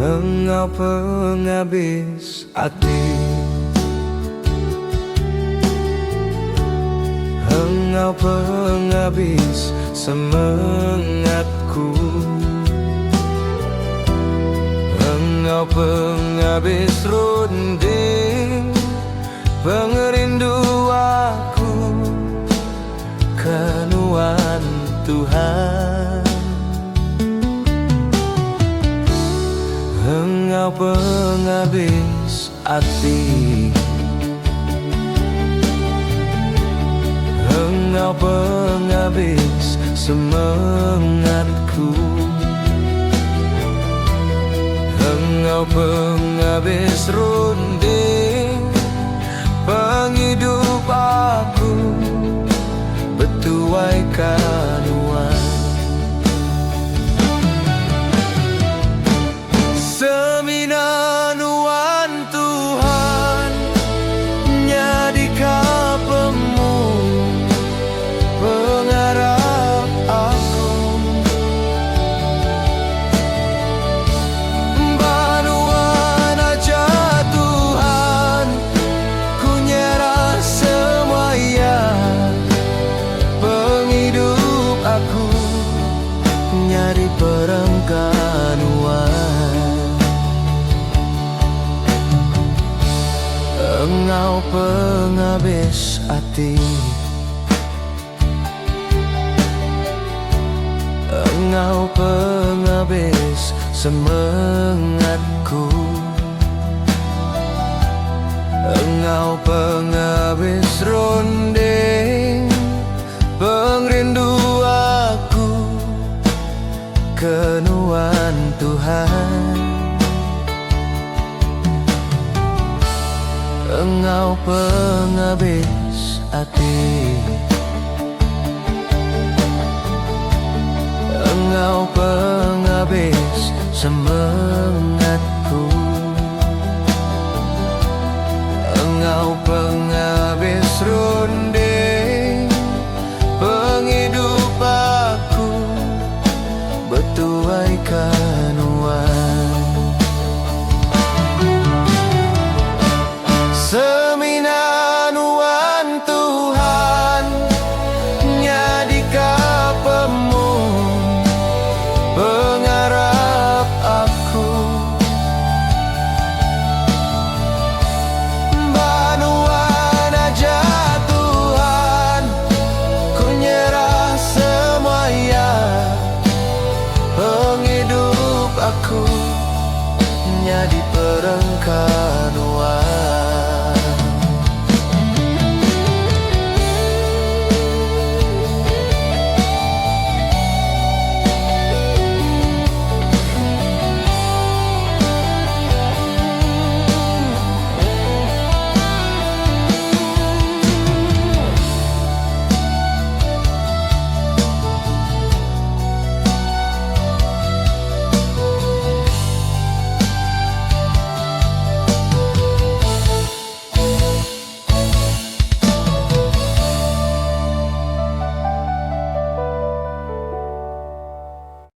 Engkau penghabis hati, engkau penghabis semangatku, engkau penghabis runding pengerindu aku, kenuan Tuhan. Engkau penghabis hati, engkau penghabis semangatku, engkau penghabis runding penghidup aku, betuai kanuan. Seminanuan Tuhan nyadi kapemu pengharap aku, banuan aja Tuhan ku nyerah semuanya, penghidup aku nyari perengkanuan. Engkau penghabis hati, engkau penghabis semangatku, engkau penghabis runding pengrindu aku, kenuan Tuhan. Engkau penghabis hati, engkau penghabis semangatku, engkau penghabis runding penghidup aku, betuai kanuan. Seminanuan Tuhan nyadi kapemu pengharap aku, banuan aja Tuhan ku nyerah semuanya, penghidup aku nyadi perengkanuan.